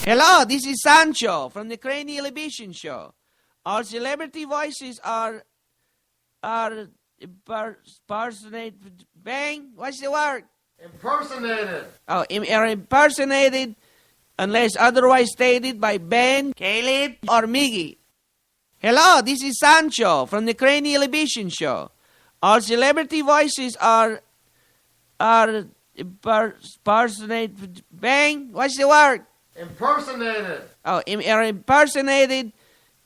Hello, this is Sancho from the Cranial Emission Show. Our celebrity voices are impersonated. Bang? What's the word? Impersonated. Oh, are impersonated unless otherwise stated by Ben, Caleb, or Miggy. Hello, this is Sancho from the Cranial Emission Show. Our celebrity voices are impersonated. Bang? What's the word? Impersonated. Oh, are impersonated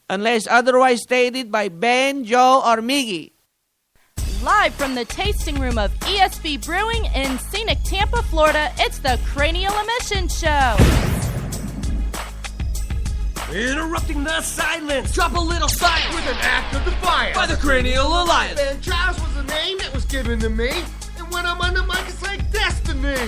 unless otherwise stated by Ben, Joe, or Miggy. Live from the tasting room of ESB Brewing in scenic Tampa, Florida, it's the Cranial Emission Show. Interrupting the silence, drop a little science With an act of defiance. by the Cranial Alliance. Ben Charles was the name that was given to me. And when I'm on the mic, it's like destiny.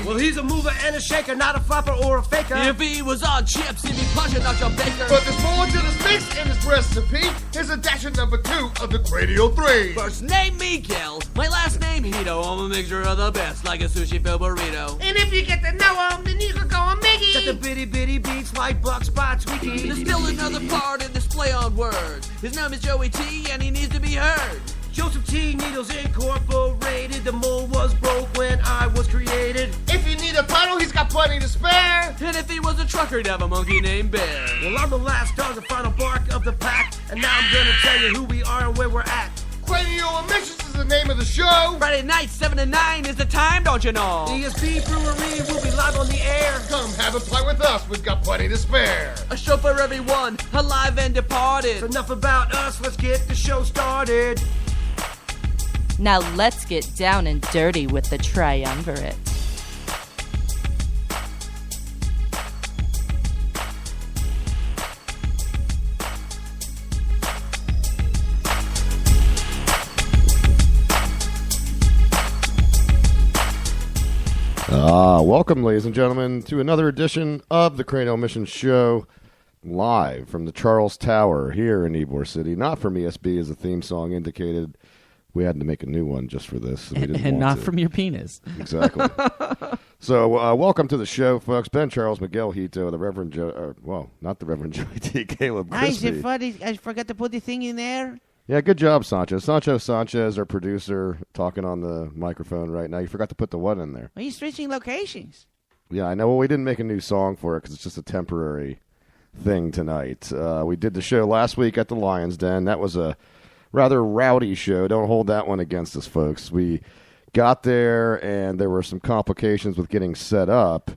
Well, he's a mover and a shaker, not a flopper or a faker. If he was on chips, he'd be punching out your baker. But there's more to this mix in this recipe. Here's a dash of number 2 of the Cranial 3. First name Miguel, my last name Hito. I'm a mixture of the best, like a sushi filled burrito. And if you get to know him, then you can go on Miggy. Got the bitty bitty beats like Buck Spot Tweaky. There's still another part in this play on words. His name is Joey T, and he needs to be heard. Joseph T. Needles Incorporated. The mold was broke when I was created. If you need a title, he's got plenty to spare. And if he was a trucker, he'd have a monkey named Bear. Well, I'm the last dog, the final bark of the pack. And now I'm gonna tell you who we are and where we're at. Cranial Emissions is the name of the show. Friday night, 7 to 9 is the time, don't you know? ESB Brewery will be live on the air. Come have a pint with us, we've got plenty to spare. A show for everyone, alive and departed. Enough about us, let's get the show started. Now let's get down and dirty with the triumvirate. Welcome, ladies and gentlemen, to another edition of the Cranial Mission Show, live from the Charles Tower here in Ybor City. Not from ESB, as the theme song indicated. We had to make a new one just for this. And, we didn't and want not to. from your penis. Exactly. So, welcome to the show, folks. Ben Charles, Miguel Hito, the Reverend Joe, not the Reverend Joey T. Caleb Nice, Crispy. I forgot to put the thing in there. Yeah, good job, Sanchez. Sancho Sanchez, our producer, talking on the microphone right now. You forgot to put the what in there. Are you switching locations? Yeah, I know. Well, we didn't make a new song for it because it's just a temporary thing tonight. We did the show last week at the Lion's Den. That was a rather rowdy show. Don't hold that one against us, folks. We got there, and there were some complications with getting set up,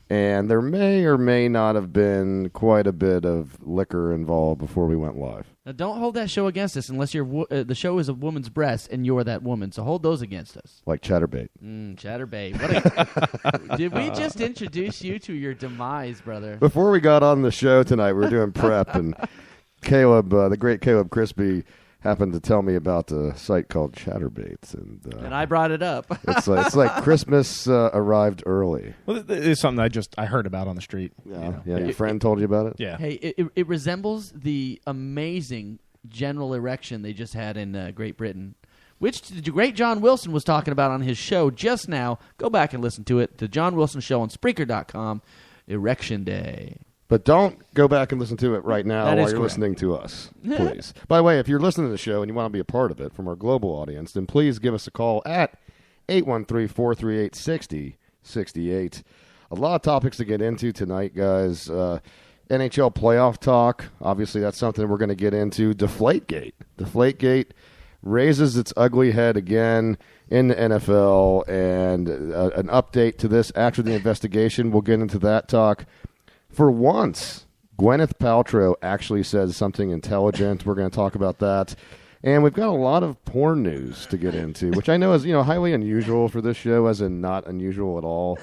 and there may or may not have been quite a bit of liquor involved before we went live. Now, don't hold that show against us unless the show is a woman's breast and you're that woman. So hold those against us. Like Chatterbait. Chatterbait. Did we just introduce you to your demise, brother? Before we got on the show tonight, we were doing prep, and Caleb, the great Caleb Crispy, happened to tell me about a site called Chatterbait, and I brought it up. it's like Christmas arrived early. Well, it's something I heard about on the street. Yeah, your friend told you about it? Yeah. Hey, it resembles the amazing general erection they just had in Great Britain, which the great John Wilson was talking about on his show just now. Go back and listen to it. The John Wilson Show on Spreaker.com, Erection Day. But don't go back and listen to it right now That while is you're correct. listening to us, please. By the way, if you're listening to the show and you want to be a part of it from our global audience, then please give us a call at 813-438-6068. A lot of topics to get into tonight, guys. NHL playoff talk. Obviously, that's something we're going to get into. Deflategate. Deflategate raises its ugly head again in the NFL, and an update to this after the investigation. We'll get into that talk. For once, Gwyneth Paltrow actually says something intelligent. We're going to talk about that. And we've got a lot of porn news to get into, which I know is, highly unusual for this show, as in not unusual at all.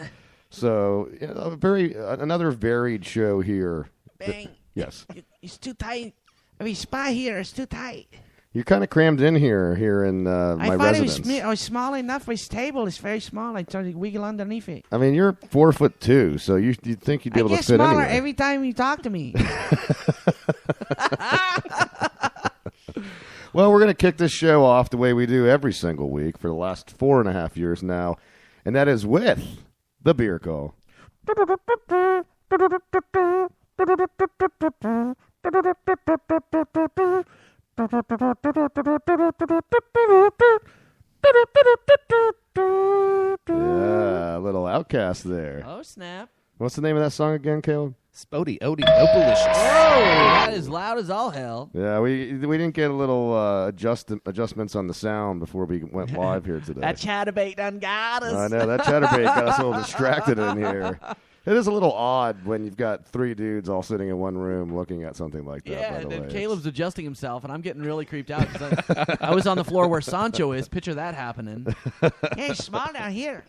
So, another varied show here. Bang. Yes. It's too tight. Spy here is too tight. You're kind of crammed in here in my residence. I was small enough. This table is very small. I tried to wiggle underneath it. I mean, you're 4'2", so you'd think you'd be able to fit smaller anywhere. every time you talk to me. Well, we're going to kick this show off the way we do every single week for the last 4.5 years now, and that is with the beer call. Yeah, a little Outcast there. Oh, snap. What's the name of that song again, Caleb? Spody, Odie, Opalicious. That is loud as all hell. Yeah, we didn't get a little adjustments on the sound before we went live here today. That chatterbait done got us. I know, that chatterbait got us a little distracted in here. It is a little odd when you've got three dudes all sitting in one room looking at something like that. Yeah, by and the then way. Caleb's adjusting himself, and I'm getting really creeped out because I was on the floor where Sancho is. Picture that happening. Hey, small down here.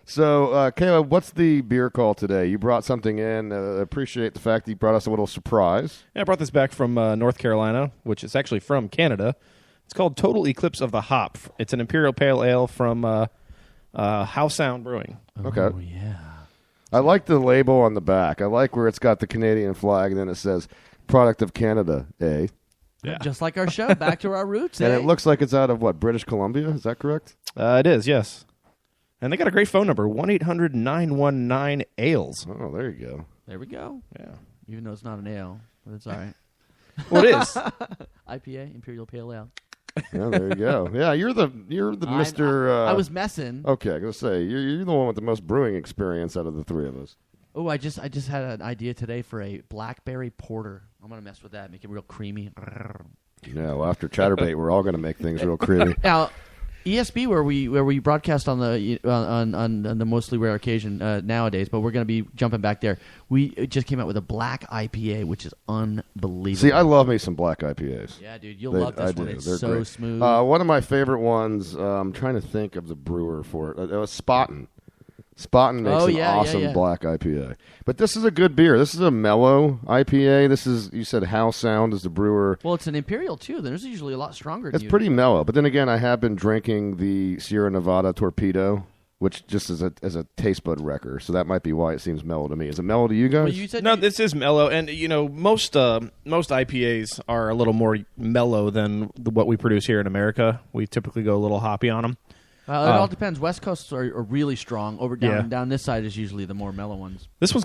So, Caleb, what's the beer call today? You brought something in. Appreciate the fact that you brought us a little surprise. Yeah, I brought this back from North Carolina, which is actually from Canada. It's called Total Eclipse of the Hop. It's an Imperial Pale Ale from How Sound Brewing. Okay. Oh, yeah. I like the label on the back. I like where it's got the Canadian flag, and then it says, product of Canada, eh? Yeah. Just like our show, back to our roots. And eh? it looks like it's out of, what, British Columbia? Is that correct? It is, yes. And they got a great phone number, 1-800-919-ALES. Oh, there you go. There we go. Yeah. Even though it's not an ale, but it's all right. Well, it is. IPA, Imperial Pale Ale. Yeah, there you go. Yeah, you're the Mr. I was messing. Okay, I was gonna say you're the one with the most brewing experience out of the three of us. Oh, I just had an idea today for a blackberry porter. I'm gonna mess with that, make it real creamy. Yeah, well, after Chatterbait, we're all gonna make things real creamy. Now, ESB, where we broadcast on the mostly rare occasion nowadays, but we're going to be jumping back there. We just came out with a black IPA, which is unbelievable. See, I love me some black IPAs. Yeah, dude, you'll love this one. It's They're so great. smooth. One of my favorite ones. I'm trying to think of the brewer for it. It was Spaten. Spaten makes an awesome black IPA. But this is a good beer. This is a mellow IPA. This is, you said How Sound is the brewer. Well, it's an Imperial, too. There's usually a lot stronger. It's pretty mellow. But then again, I have been drinking the Sierra Nevada Torpedo, which just is a taste bud wrecker. So that might be why it seems mellow to me. Is it mellow to you guys? Well, you said No, this is mellow, and most IPAs are a little more mellow than what we produce here in America. We typically go a little hoppy on them. it all depends. West Coasts are really strong. Down this side is usually the more mellow ones. This one's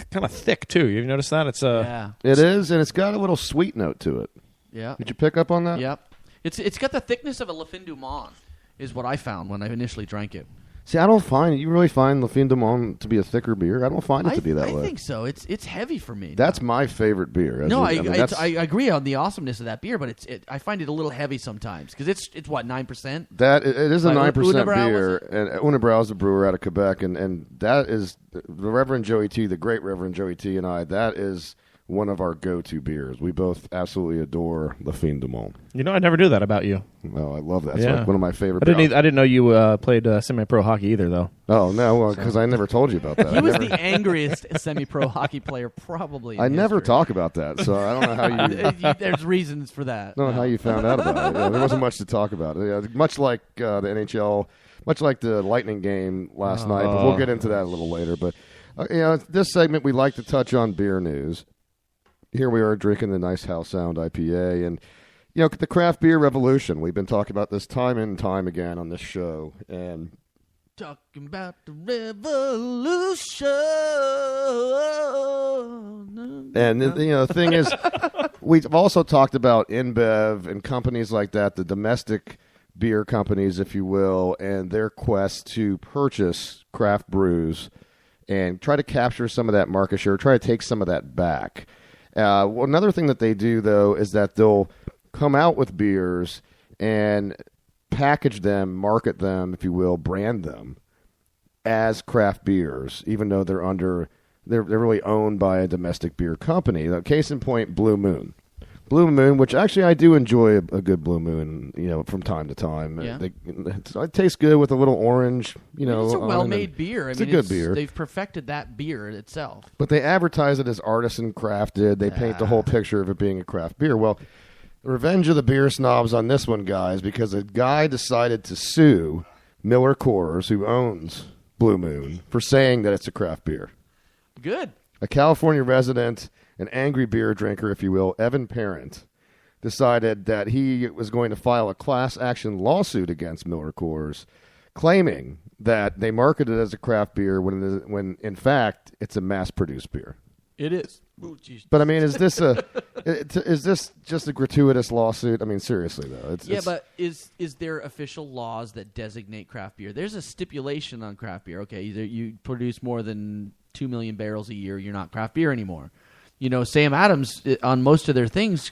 kind of thick too. You've noticed that? It's Yeah. It is, and it's got a little sweet note to it. Yeah. Did you pick up on that? Yep. It's got the thickness of a Le Fin du Monde, is what I found when I initially drank it. See, I don't find you really find Le Fin du Monde to be a thicker beer. I don't find it to be that way. I think so. It's heavy for me. That's my favorite beer. I agree on the awesomeness of that beer, but I find it a little heavy sometimes because it's what 9%. That it is a 9% Unibrow, beer, and Unibrow is the brewer out of Quebec, and that is the Reverend Joey T, the great Reverend Joey T, and I. That is one of our go-to beers. We both absolutely adore Le Fin du Monde. I never knew that about you. Oh, I love that. It's Yeah. like one of my favorite. I didn't know you played semi-pro hockey either, though. Oh no, because I never told you about that. He was the angriest semi-pro hocky player probably. I in never history. talk about that, so I don't know how you. There's reasons for that. I don't know how you found out about it. Yeah, there wasn't much to talk about. Yeah, much like the NHL, much like the Lightning game last night. But we'll get into that a little later. But this segment we like to touch on beer news. Here we are drinking the nice How Sound IPA, and the craft beer revolution. We've been talking about this time and time again on this show, and Talking about the revolution. And the thing is, we've also talked about InBev and companies like that, the domestic beer companies, if you will, and their quest to purchase craft brews and try to capture some of that market share, try to take some of that back. Another thing that they do, though, is that they'll come out with beers and package them, market them, if you will, brand them as craft beers, even though they're really owned by a domestic beer company. Case in point, Blue Moon. Blue Moon, which actually I do enjoy a good Blue Moon, from time to time. Yeah. It tastes good with a little orange, it's a well-made beer. It's a good beer. They've perfected that beer itself. But they advertise it as artisan crafted. They paint the whole picture of it being a craft beer. Well, revenge of the beer snobs on this one, guys, because a guy decided to sue Miller Coors, who owns Blue Moon, for saying that it's a craft beer. Good. A California resident, an angry beer drinker, if you will, Evan Parent, decided that he was going to file a class action lawsuit against Miller Coors, claiming that they market it as a craft beer when in fact it's a mass-produced beer. It is. But I mean, is this just a gratuitous lawsuit? I mean, seriously though. But is there official laws that designate craft beer? There's a stipulation on craft beer. Okay, either you produce more than 2 million barrels a year, you're not craft beer anymore. Sam Adams on most of their things.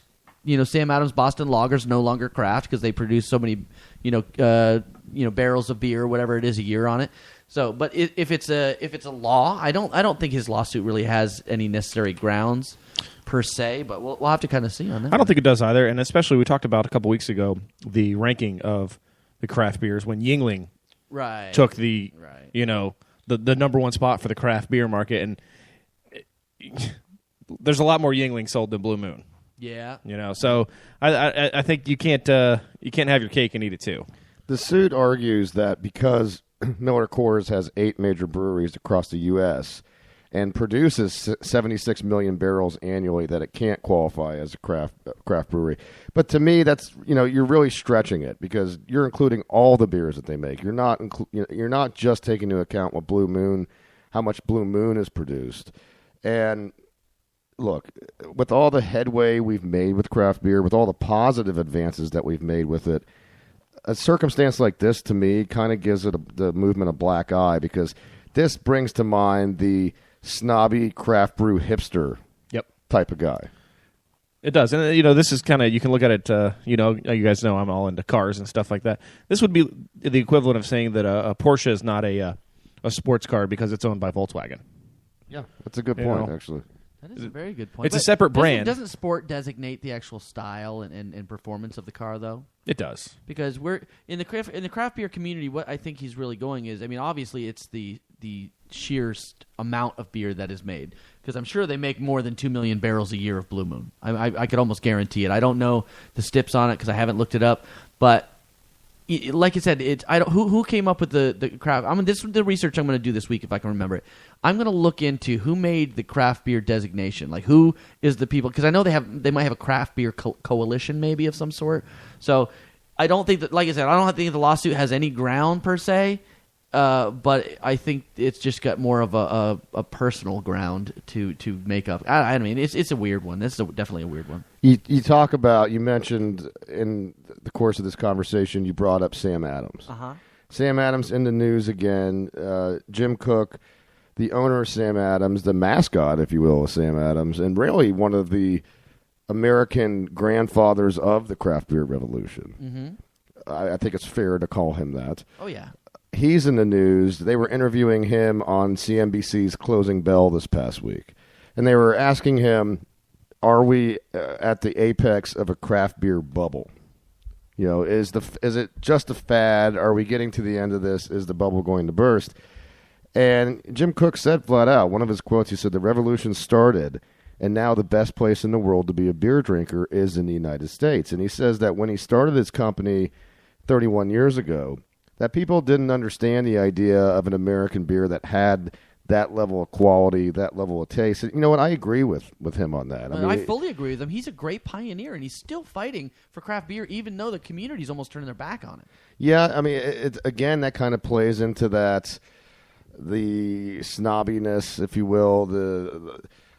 Sam Adams Boston Lager's no longer craft because they produce so many, barrels of beer, whatever it is, a year on it. So, but if it's a law, I don't think his lawsuit really has any necessary grounds per se. But we'll have to kind of see on that. I don't think it does either, and especially we talked about a couple weeks ago the ranking of the craft beers when Yuengling took the the number one spot for the craft beer market, and there's a lot more Yuengling sold than Blue Moon. Yeah, So I think you can't have your cake and eat it too. The suit argues that because Miller Coors has 8 major breweries across the U.S. and produces 76 million barrels annually, that it can't qualify as a craft brewery. But to me, that's you're really stretching it because you're including all the beers that they make. You're not just taking into account what how much Blue Moon is produced. And look, with all the headway we've made with craft beer, with all the positive advances that we've made with it, a circumstance like this, to me, kind of gives it the movement a black eye because this brings to mind the snobby craft brew hipster type of guy. It does. And, this is kind of, you can look at it, you guys know I'm all into cars and stuff like that. This would be the equivalent of saying that a Porsche is not a sports car because it's owned by Volkswagen. Yeah, that's a good point, actually. That is a very good point. It's a separate brand. Doesn't sport designate the actual style and performance of the car, though? It does. Because we're in the craft beer community. What I think he's really going is, obviously it's the sheer amount of beer that is made. Because I'm sure they make more than 2 million barrels a year of Blue Moon. I could almost guarantee it. I don't know the stips on it because I haven't looked it up, but. Like I said, who came up with the craft? This is the research I'm going to do this week if I can remember it. I'm going to look into who made the craft beer designation. Like who is the people? Because I know they might have a craft beer coalition maybe of some sort. So I don't think that, like I said, I don't think the lawsuit has any ground per se. But I think it's just got more of a personal ground to make up. I mean, it's a weird one. This is definitely a weird one. You mentioned in the course of this conversation, you brought up Sam Adams. Uh-huh. Sam Adams in the news again. Jim Cook, the owner of Sam Adams, the mascot, if you will, of Sam Adams, and really one of the American grandfathers of the craft beer revolution. Mm-hmm. I think it's fair to call him that. Oh, yeah. He's in the news. They were interviewing him on CNBC's Closing Bell this past week. And they were asking him, are we at the apex of a craft beer bubble? Is it just a fad? Are we getting to the end of this? Is the bubble going to burst? And Jim Cook said flat out, one of his quotes, he said, the revolution started, and now the best place in the world to be a beer drinker is in the United States. And he says that when he started his company 31 years ago, that people didn't understand the idea of an American beer that had that level of quality, that level of taste. You know what? I agree with him on that. I fully agree with him. He's a great pioneer, and he's still fighting for craft beer, even though the community's almost turning their back on it. Yeah, I mean, again, that kind of plays into that, the snobbiness, if you will.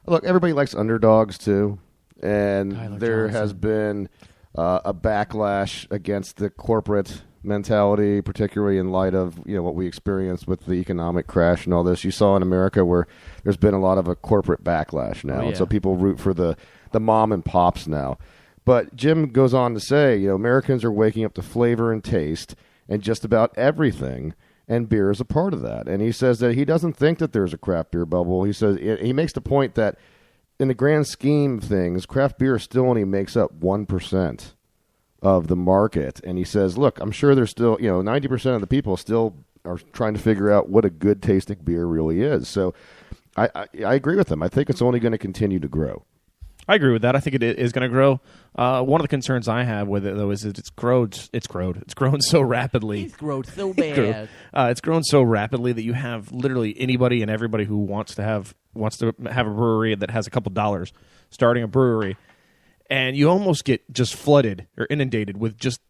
Look, everybody likes underdogs, too. And Tyler there Johnson. has been a backlash against the corporate mentality, particularly in light of what we experienced with the economic crash and all this. You saw in America where there's been a lot of a corporate backlash now, and so people root for the mom and pops now. But Jim goes on to say, Americans are waking up to flavor and taste and just about everything, and beer is a part of that. And he says that he doesn't think that there's a craft beer bubble. He says he makes the point that in the grand scheme of things, craft beer still only makes up 1% of the market. And he says, look, I'm sure there's still, 90% of the people still are trying to figure out what a good tasting beer really is. So I agree with him. I think it's only going to continue to grow. I agree with that. I think it is going to grow. One of the concerns I have with it, though, is that it's grown so rapidly. It's grown so bad. It's grown so rapidly that you have literally anybody and everybody who wants to have a brewery that has a couple dollars starting a brewery, and you almost get just flooded or inundated with just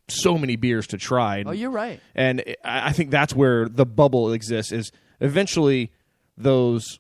so many beers to try. Oh, you're right. And I think that's where the bubble exists. Is eventually those